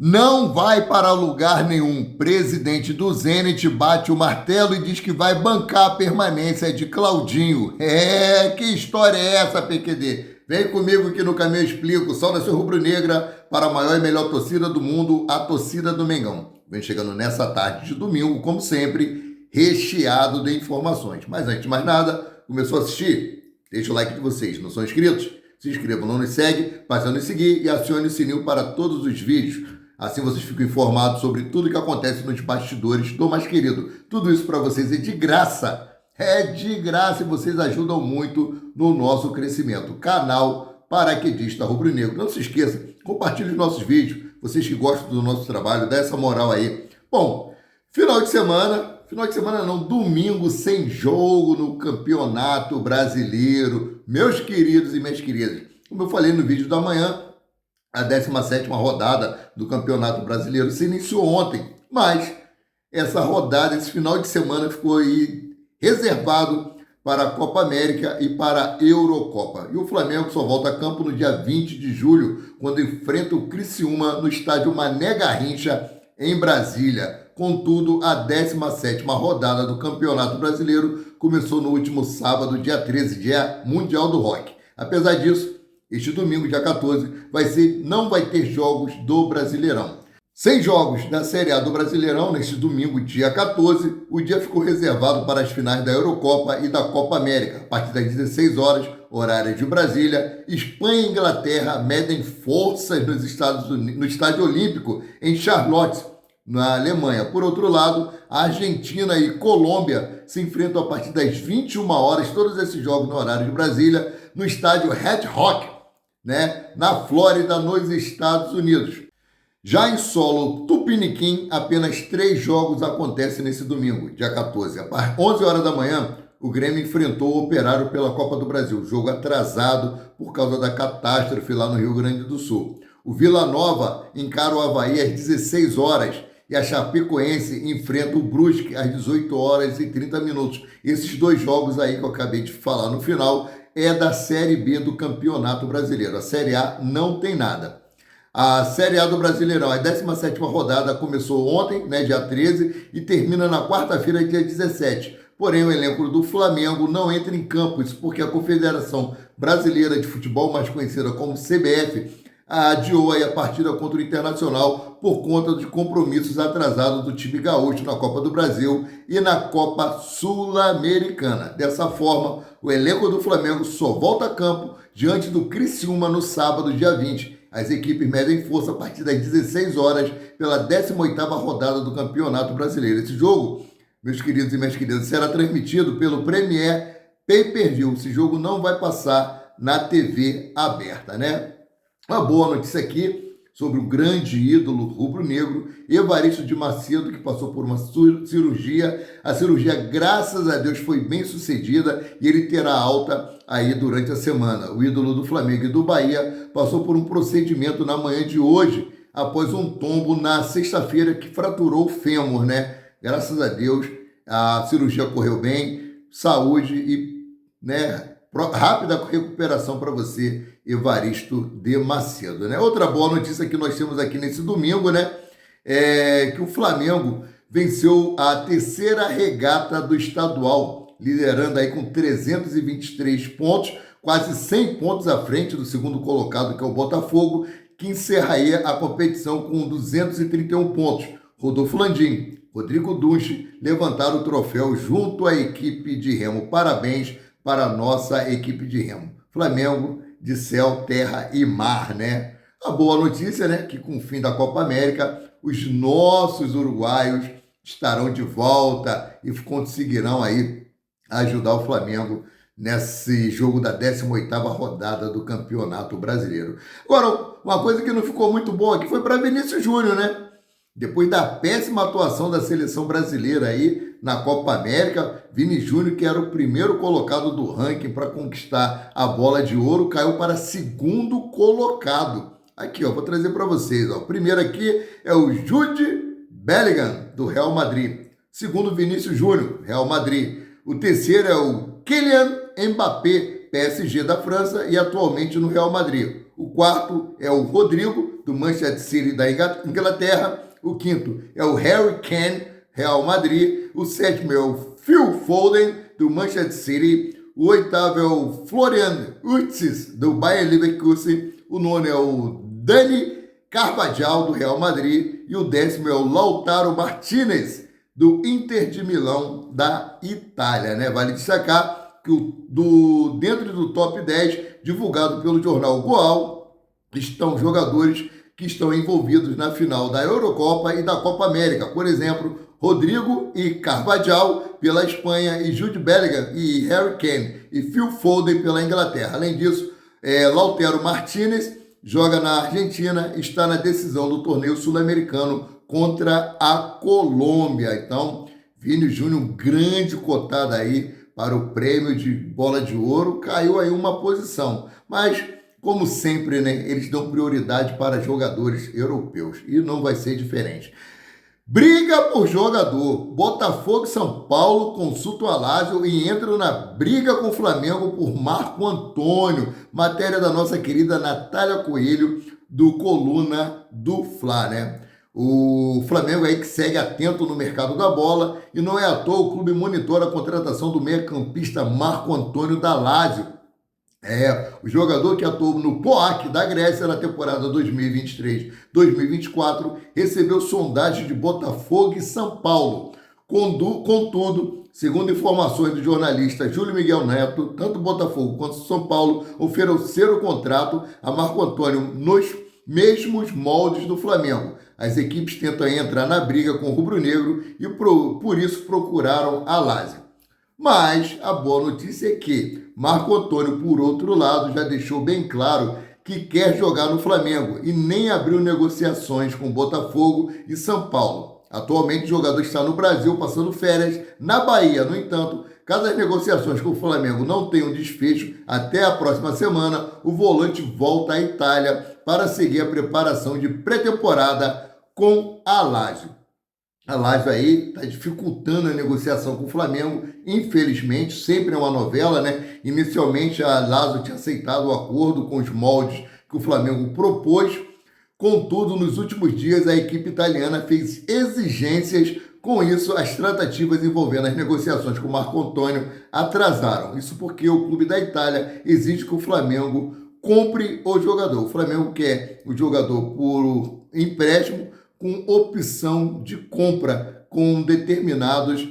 Não vai para lugar nenhum. Presidente do Zenit bate o martelo e diz que vai bancar a permanência de Claudinho. Que história é essa, PQD? Vem comigo que no caminho eu explico. Saudação rubro-negra para a maior e melhor torcida do mundo, a torcida do Mengão. Vem chegando nessa tarde de domingo, como sempre, recheado de informações. Mas antes de mais nada, começou a assistir? Deixa o like de vocês. Não são inscritos? Se inscrevam, não nos segue, passe a nos seguir e acione o sininho para todos os vídeos. Assim vocês ficam informados sobre tudo que acontece nos bastidores do mais querido. Tudo isso para vocês é de graça. É de graça e vocês ajudam muito no nosso crescimento. Canal Paraquedista Rubro-Negro. Não se esqueça, compartilhe os nossos vídeos. Vocês que gostam do nosso trabalho, dá essa moral aí. Bom, final de semana não, domingo sem jogo no Campeonato Brasileiro. Meus queridos e minhas queridas, como eu falei no vídeo da manhã, a 17ª rodada do Campeonato Brasileiro se iniciou ontem, mas essa rodada, esse final de semana ficou aí reservado para a Copa América e para a Eurocopa. E o Flamengo só volta a campo no dia 20 de julho, quando enfrenta o Criciúma no estádio Mané Garrincha, em Brasília. Contudo, a 17ª rodada do Campeonato Brasileiro começou no último sábado, dia 13, dia Mundial do Rock. Apesar disso, este domingo, dia 14, não vai ter jogos do Brasileirão. Sem jogos da Série A do Brasileirão, neste domingo, dia 14, o dia ficou reservado para as finais da Eurocopa e da Copa América. A partir das 16 horas, horário de Brasília, Espanha e Inglaterra medem forças no Estádio Olímpico, em Charlotte, na Alemanha. Por outro lado, a Argentina e Colômbia se enfrentam a partir das 21 horas, todos esses jogos no horário de Brasília, no estádio Red Rock, na Flórida, nos Estados Unidos. Já em solo Tupiniquim, apenas 3 jogos acontecem nesse domingo, dia 14. Às 11 horas da manhã, o Grêmio enfrentou o Operário pela Copa do Brasil, jogo atrasado por causa da catástrofe lá no Rio Grande do Sul. O Vila Nova encara o Avaí às 16 horas e a Chapecoense enfrenta o Brusque às 18 horas e 30 minutos. Esses 2 jogos aí que eu acabei de falar no final é da Série B do Campeonato Brasileiro. A Série A não tem nada. A Série A do Brasileirão, a 17ª rodada, começou ontem, dia 13, e termina na quarta-feira, dia 17. Porém, o elenco do Flamengo não entra em campo, isso porque a Confederação Brasileira de Futebol, mais conhecida como CBF, adiou aí a partida contra o Internacional por conta de compromissos atrasados do time gaúcho na Copa do Brasil e na Copa Sul-Americana. Dessa forma, o elenco do Flamengo só volta a campo diante do Criciúma no sábado, dia 20. As equipes medem força a partir das 16 horas pela 18ª rodada do Campeonato Brasileiro. Esse jogo, meus queridos e minhas queridas, será transmitido pelo Premier Pay-Per-View. Esse jogo não vai passar na TV aberta, Uma boa notícia aqui sobre o grande ídolo rubro-negro, Evaristo de Macedo, que passou por uma cirurgia. A cirurgia, graças a Deus, foi bem sucedida e ele terá alta aí durante a semana. O ídolo do Flamengo e do Bahia passou por um procedimento na manhã de hoje, após um tombo na sexta-feira que fraturou o fêmur, Graças a Deus, a cirurgia correu bem, saúde e, rápida recuperação para você, Evaristo de Macedo, Outra boa notícia que nós temos aqui nesse domingo, é que o Flamengo venceu a 3ª regata do estadual, liderando aí com 323 pontos, quase 100 pontos à frente do segundo colocado, que é o Botafogo, que encerra aí a competição com 231 pontos. Rodolfo Landim, Rodrigo Dunche levantaram o troféu junto à equipe de Remo. Parabéns para a nossa equipe de Remo. Flamengo de céu, terra e mar, A boa notícia, que com o fim da Copa América, os nossos uruguaios estarão de volta e conseguirão aí ajudar o Flamengo nesse jogo da 18ª rodada do Campeonato Brasileiro. Agora, uma coisa que não ficou muito boa aqui foi para Vinícius Júnior, Depois da péssima atuação da seleção brasileira aí na Copa América, Vini Júnior, que era o primeiro colocado do ranking para conquistar a bola de ouro, caiu para segundo colocado. Aqui, vou trazer para vocês. O primeiro aqui é o Jude Bellingham, do Real Madrid. Segundo, Vinícius Júnior, Real Madrid. O terceiro é o Kylian Mbappé, PSG da França e atualmente no Real Madrid. O quarto é o Rodrigo, do Manchester City da Inglaterra. O quinto é o Harry Kane, Real Madrid. O sétimo é o Phil Foden, do Manchester City. O oitavo é o Florian Wirtz, do Bayer Leverkusen. O nono é o Dani Carvajal, do Real Madrid. E o décimo é o Lautaro Martinez, do Inter de Milão, da Itália, né? Vale destacar que dentro do top 10, divulgado pelo jornal Goal, estão jogadores que estão envolvidos na final da Eurocopa e da Copa América. Por exemplo, Rodrigo e Carvajal pela Espanha, e Jude Bellingham e Harry Kane e Phil Foden pela Inglaterra. Além disso, Lautaro Martinez joga na Argentina, está na decisão do torneio sul-americano contra a Colômbia. Então, Vini Júnior, um grande cotado aí para o prêmio de bola de ouro, caiu aí uma posição. Mas, como sempre, né, eles dão prioridade para jogadores europeus e não vai ser diferente. Briga por jogador. Botafogo e São Paulo consultam a Lazio e entram na briga com o Flamengo por Marco Antônio. Matéria da nossa querida Natália Coelho, do Coluna do Fla, né? O Flamengo aí que segue atento no mercado da bola, e não é à toa o clube monitora a contratação do meio-campista Marco Antônio da Lazio. O jogador que atuou no POAK da Grécia na temporada 2023-2024 recebeu sondagem de Botafogo e São Paulo. Contudo, segundo informações do jornalista Júlio Miguel Neto, tanto Botafogo quanto São Paulo ofereceram o contrato a Marco Antônio nos mesmos moldes do Flamengo. As equipes tentam entrar na briga com o rubro-negro e por isso procuraram a Lazio. Mas a boa notícia é que Marco Antônio, por outro lado, já deixou bem claro que quer jogar no Flamengo e nem abriu negociações com Botafogo e São Paulo. Atualmente o jogador está no Brasil passando férias na Bahia. No entanto, caso as negociações com o Flamengo não tenham desfecho até a próxima semana, o volante volta à Itália para seguir a preparação de pré-temporada com a Lazio. A Lazio aí está dificultando a negociação com o Flamengo, infelizmente, sempre é uma novela, né? Inicialmente a Lazio tinha aceitado o acordo com os moldes que o Flamengo propôs, contudo, nos últimos dias a equipe italiana fez exigências, com isso as tratativas envolvendo as negociações com o Marco Antônio atrasaram. Isso porque o clube da Itália exige que o Flamengo compre o jogador. O Flamengo quer o jogador por empréstimo, com opção de compra, com determinados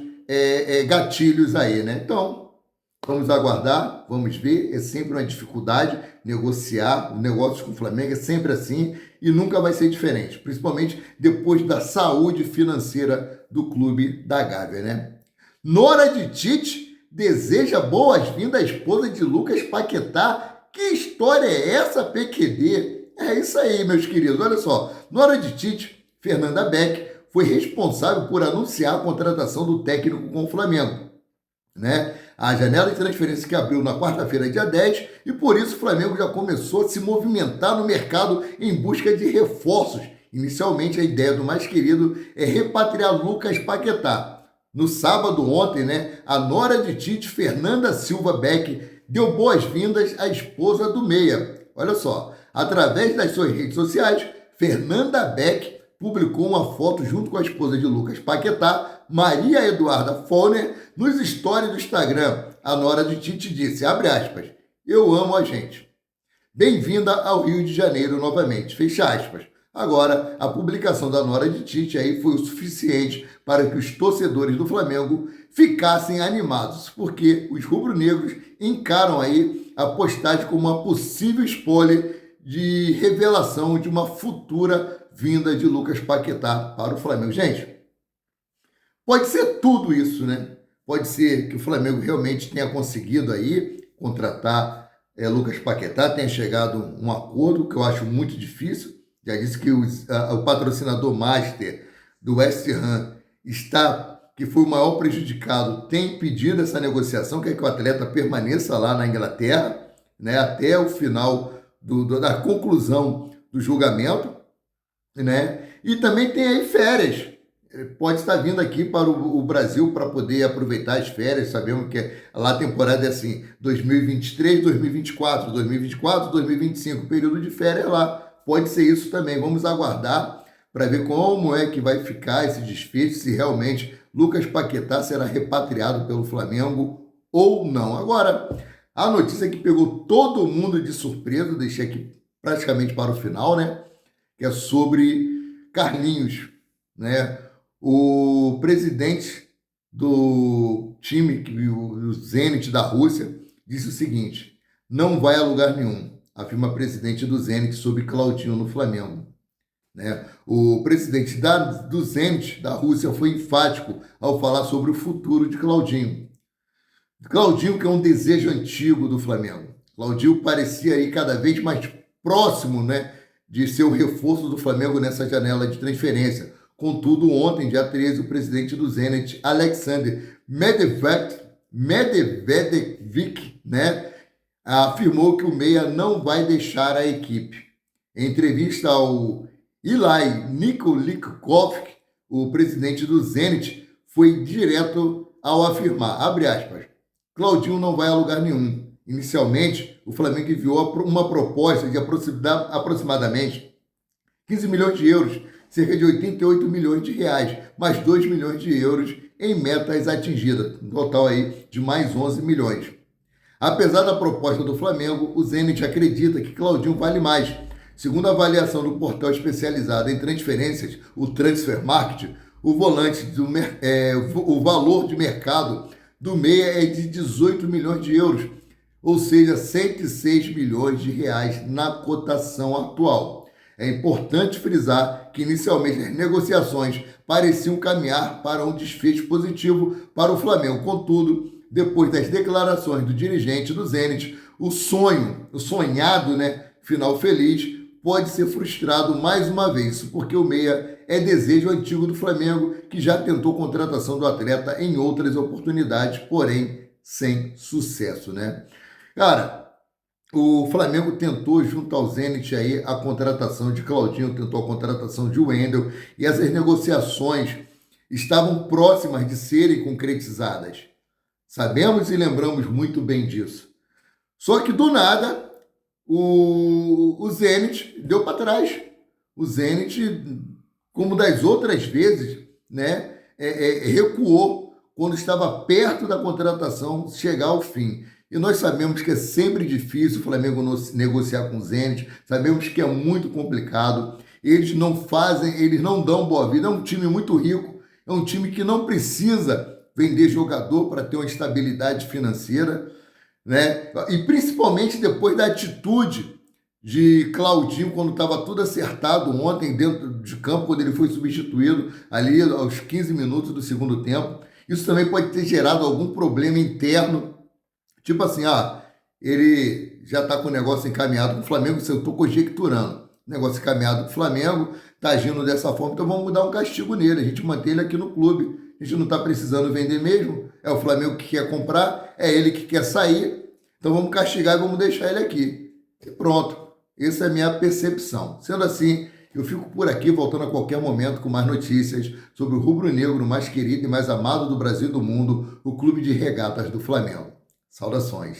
gatilhos aí, né? Então, vamos aguardar, vamos ver. É sempre uma dificuldade negociar, negócios com o Flamengo é sempre assim e nunca vai ser diferente, principalmente depois da saúde financeira do clube da Gávea, né? Nora de Tite deseja boas-vindas à esposa de Lucas Paquetá. Que história é essa, PQD? É isso aí, meus queridos. Olha só, Nora de Tite, Fernanda Beck, foi responsável por anunciar a contratação do técnico com o Flamengo, né? A janela de transferência que abriu na quarta-feira, dia 10, e por isso o Flamengo já começou a se movimentar no mercado em busca de reforços. Inicialmente, a ideia do mais querido é repatriar Lucas Paquetá. No sábado, ontem, né, a nora de Tite, Fernanda Silva Beck, deu boas-vindas à esposa do Meia. Olha só, através das suas redes sociais, Fernanda Beck publicou uma foto junto com a esposa de Lucas Paquetá, Maria Eduarda Foner, nos stories do Instagram. A nora de Tite disse, abre aspas, eu amo a gente. Bem-vinda ao Rio de Janeiro novamente, fecha aspas. Agora, a publicação da nora de Tite aí foi o suficiente para que os torcedores do Flamengo ficassem animados, porque os rubro-negros encaram aí a postagem como uma possível spoiler de revelação de uma futura vinda de Lucas Paquetá para o Flamengo. Gente, pode ser tudo isso, né? Pode ser que o Flamengo realmente tenha conseguido aí contratar Lucas Paquetá, tenha chegado a um acordo, que eu acho muito difícil. Já disse que o patrocinador master do West Ham que foi o maior prejudicado, tem pedido essa negociação, quer que o atleta permaneça lá na Inglaterra, né, até o final da conclusão do julgamento, né? E também tem aí férias. Pode estar vindo aqui para o Brasil para poder aproveitar as férias. Sabemos que lá a temporada é assim, 2023, 2024, 2024, 2025, período de férias lá Pode ser isso também. Vamos aguardar para ver como é que vai ficar esse desfecho, se realmente Lucas Paquetá será repatriado pelo Flamengo ou não. Agora, a notícia que pegou todo mundo de surpresa, deixei aqui praticamente para o final, né? Que é sobre Carlinhos, né? O presidente do time, o Zenit da Rússia, disse o seguinte: não vai a lugar nenhum, afirma o presidente do Zenit sobre Claudinho no Flamengo. Né? O presidente do Zenit da Rússia foi enfático ao falar sobre o futuro de Claudinho. Claudinho, que é um desejo antigo do Flamengo. Claudinho parecia aí cada vez mais próximo, né, de ser o reforço do Flamengo nessa janela de transferência. Contudo, ontem, dia 13, o presidente do Zenit, Alexander Medvedev, né, afirmou que o meia não vai deixar a equipe. Em entrevista ao Ilai Nikolikov, o presidente do Zenit, foi direto ao afirmar, abre aspas, Claudinho não vai a lugar nenhum. Inicialmente, o Flamengo enviou uma proposta de aproximadamente 15 milhões de euros, cerca de 88 milhões de reais, mais 2 milhões de euros em metas atingidas, um total aí de mais 11 milhões. Apesar da proposta do Flamengo, o Zenit acredita que Claudinho vale mais. Segundo a avaliação do portal especializado em transferências, o Transfer Market, o valor de mercado do meia é de 18 milhões de euros, ou seja, 106 milhões de reais na cotação atual. É importante frisar que inicialmente as negociações pareciam caminhar para um desfecho positivo para o Flamengo. Contudo, depois das declarações do dirigente do Zenit, o sonhado, né, final feliz, pode ser frustrado mais uma vez. Isso porque o meia é desejo antigo do Flamengo, que já tentou contratação do atleta em outras oportunidades, porém sem sucesso, né? Cara, o Flamengo tentou, junto ao Zenit, aí, a contratação de Claudinho, tentou a contratação de Wendel, e essas negociações estavam próximas de serem concretizadas. Sabemos e lembramos muito bem disso. Só que, do nada, o Zenit deu para trás. O Zenit, como das outras vezes, né, recuou quando estava perto da contratação chegar ao fim. E nós sabemos que é sempre difícil o Flamengo negociar com o Zenit, sabemos que é muito complicado, eles não dão boa vida, é um time muito rico, é um time que não precisa vender jogador para ter uma estabilidade financeira, né? E principalmente depois da atitude de Claudinho, quando estava tudo acertado ontem dentro de campo, quando ele foi substituído ali aos 15 minutos do segundo tempo. Isso também pode ter gerado algum problema interno. Tipo assim, ele já está com o negócio encaminhado com o Flamengo, eu estou conjecturando. Negócio encaminhado com o Flamengo, está agindo dessa forma, então vamos dar um castigo nele, a gente mantém ele aqui no clube. A gente não está precisando vender mesmo, é o Flamengo que quer comprar, é ele que quer sair, então vamos castigar e vamos deixar ele aqui. E pronto, essa é a minha percepção. Sendo assim, eu fico por aqui, voltando a qualquer momento com mais notícias sobre o rubro-negro mais querido e mais amado do Brasil e do mundo, o Clube de Regatas do Flamengo. Saudações.